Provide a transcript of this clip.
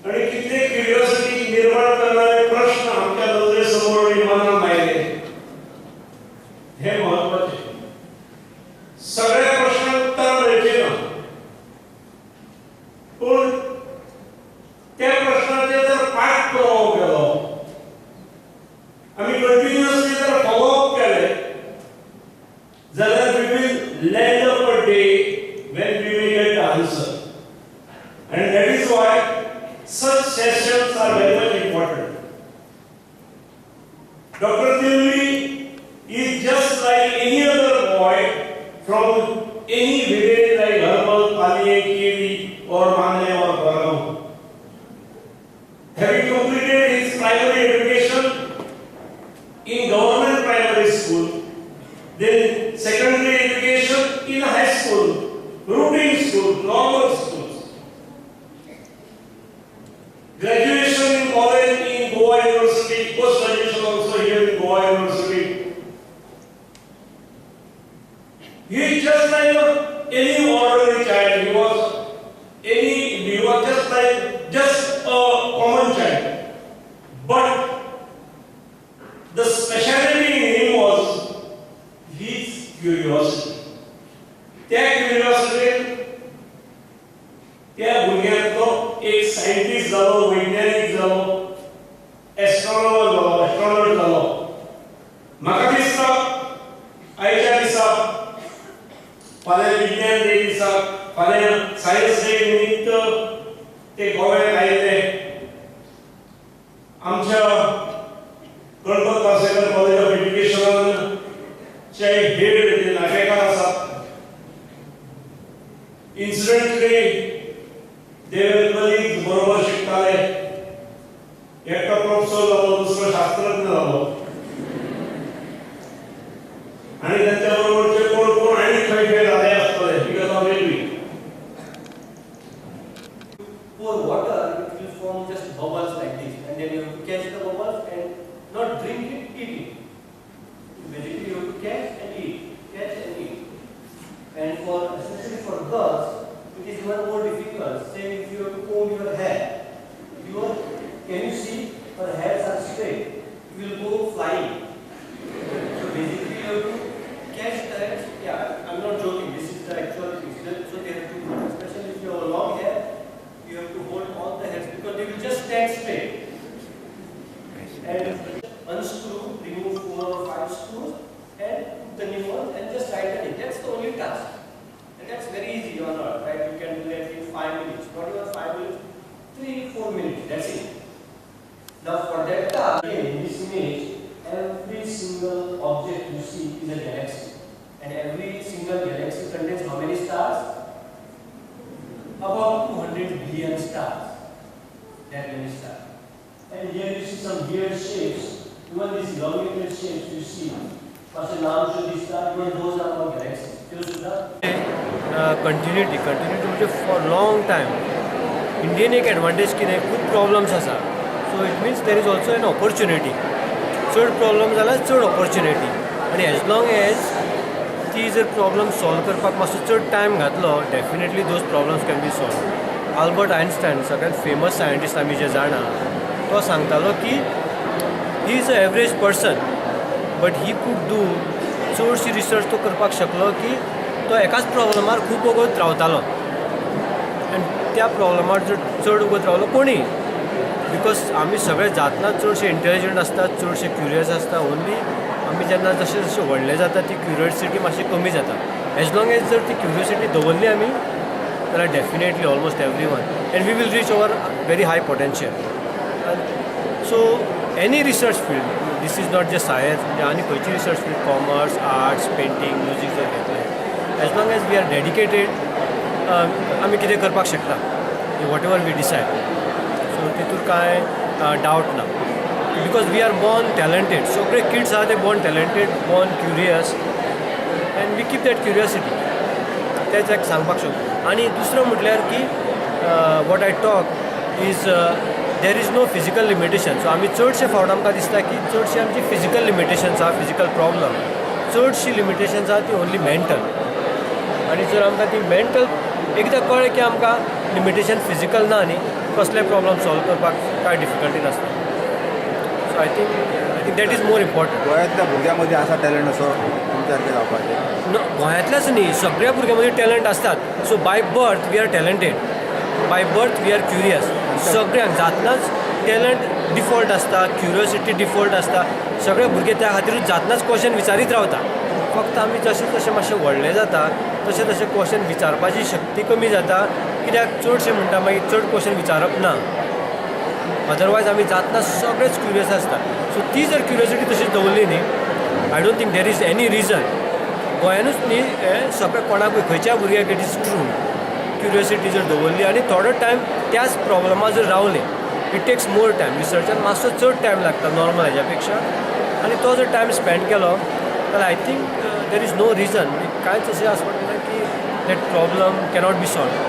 आणि किती क्युरिओसिटी निर्माण करणारे प्रश्न आमच्या नजरेसमोर निर्माण राहिले हे महत्त्वाचे. सगळ्या प्रश्नांना उत्तर मिळते ना, पण त्या प्रश्नाचे जर पाठपुरावा केलो, आम्ही कंटिन्युअसली जर फॉलोअप केले, जाल्यार we will land up a day when we will get the answer. And that is why such sessions are very much important. Dr. Tilli is just like any other boy from any village like Harmal, Pali, Kiri or Mane or Bargaon. Having completed his primary education in government primary school, then secondary education in high school, routine school, normal schools. Graduation in college in Goa University, post-graduation also here in Goa University. He is just like any ordinary child. He was just a common child. But the specialty in him was his curiosity. त्या क्युरिओसिटीन त्या भुरग्याक तो एक scientist जालो, वैज्ञानिक जालो, एस्ट्रॉनॉमर जालो. म्हाका दिसता आयच्या दिसा फाल्यां विज्ञान डे दिसा, फाल्यां सायन्स डे निमित्त ते गोव्याक आयिल्ले आमच्या गणपत पार्सेकर कॉलेज ऑफ एज्युकेशनान चे हेड नाटेकार आसात. Incidentally, they were colleagues बरोबर शिकताले. एकटा प्रोफेसर जालो, दुसरो शास्त्रज्ञ जालो. आणि त्यांच्या बरोबरचे कोण कोण आणि खंय खंय जाले आसतले, because of maybe. Pour water, it will form just bubbles like this, and then you have to catch the bubbles and not drink it, eat it. Basically, you have to catch and eat. And especially for girls, it is even more difficult. Say if you have to comb your hair, can you see her hairs are straight? You will go flying. So basically, you have to catch that. Yeah, I'm not joking. This is the actual thing. So they have to do, especially if you have long hair, you have to hold all the hairs because they will just stand straight. And unscrew, remove 4 or 5 screws, and put the new one and just tighten it. That's the only task. And that's very easy on earth, right? You can do that in 5 minutes. Not even 5 minutes, 3-4 minutes. That's it. Now for that task, in this image, every single object you see is a galaxy. And every single galaxy contains how many stars? About 200 billion stars. That many stars. And here you see some weird shapes. Even these elongated shapes you see. Continuity म्हणजे for long time Indian एक advantage कितें खूब problems आसा. So it means there is also an opportunity. चड problem जाल्यार चड opportunity. आनी as long as ती जर प्रॉब्लम सॉल्व करपाक मातसो चड टायम घातलो, definitely those problems can be solve. Albert Einstein, सगळ्यांत फेमस सायंटिस्ट आमी जे जाणा, तो सांगतालो की he is a average person, but he could do चडशी रिसर्च तो करपाक शकलो की तो एकाच प्रॉब्लमार खूब वगत रावतालो. आनी त्या प्रॉब्लमार जर चड वगत रावलो कोणीय, बिकॉज आमी सगळे जातनाच चडशे इंटेलिजंट आसतात, चडशे क्युरियस आसता. ओन्ली आमी जेन्ना जशें जशें व्हडले जाता ती क्युरियोसिटी मातशी कमी जाता. एज लॉंग एज जर ती क्युरियोसिटी दवरली आमी जाल्यार definitely almost every one and we will reach our very high potential. So any research field, this is not just science, म्हणजे आनी खंयची research field, commerce, arts, painting, music जर घेतलें, as long as we are dedicated आमी कितें करपाक शकता, whatever we decided. So तितूर कांय डावट ना, because we are born talented. सगळे किड्स आहा ते born talented, born curious, and we keep that curiosity. तेच एक सांगपाक शकता. आनी दुसरो म्हटल्यार की what I talk is there is no physical limitation. So आमी चडशे फावट आमकां दिसता की चडशी आमची फिजिकल लिमिटेशन्स आहा, फिजिकल प्रॉब्लम. चडशी लिमिटेशन्स आहा ती ओन्ली मेंटल. आनी जर आमकां ती मेंटल एकदां कळ्ळें की आमकां लिमिटेशन फिजिकल ना न्ही कसले प्रॉब्लम सॉल्व करपाक कांय डिफिकल्टी नासता. So I think that is more important. गोंयांतल्या भुरग्यां मदीं आसा टॅलंट असो तुमच्या सारकें जावपाचें? गोंयांतल्याच न्ही सगळ्या भुरग्यां टॅलंट असतात. So by birth we are talented, by birth we are curious. सगळ्यांक जातनाच टॅलंट डिफॉल्ट आसता, क्युरियोसिटी डिफॉल्ट आसता. सगळे भुरगे त्या खातीरूच जातनाच क्वेश्चन विचारीत रावता. फक्त आमी जशें जशें मातशें व्हडले जाता तशें तशें क्वेश्चन विचारपाची शक्ती कमी जाता. कित्याक चडशे म्हणटा मागीर चड क्वेश्चन विचारप ना. अदरवायज आमी जातना सगळेच क्युरियस आसता. सो ती जर क्युरियोसिटी तशीच दवरली न्ही, I don't think there is any reason. गोंयानूच न्ही हें सगळें कोणाकूय खंयच्या भुरग्याक इट इज ट्रू. क्युरियोसिटी जर दवरली आनी थोडो टायम त्याच प्रॉब्लमा जर रावले, इट टेक्स मोर टायम. रिसर्चान मातसो चड टायम लागता नॉर्मल हेज्या आनी तो जर टायम स्पेंड केलो जाल्यार I think there is no reason. कांयच अशें आसपाक ना की that problem cannot be solve.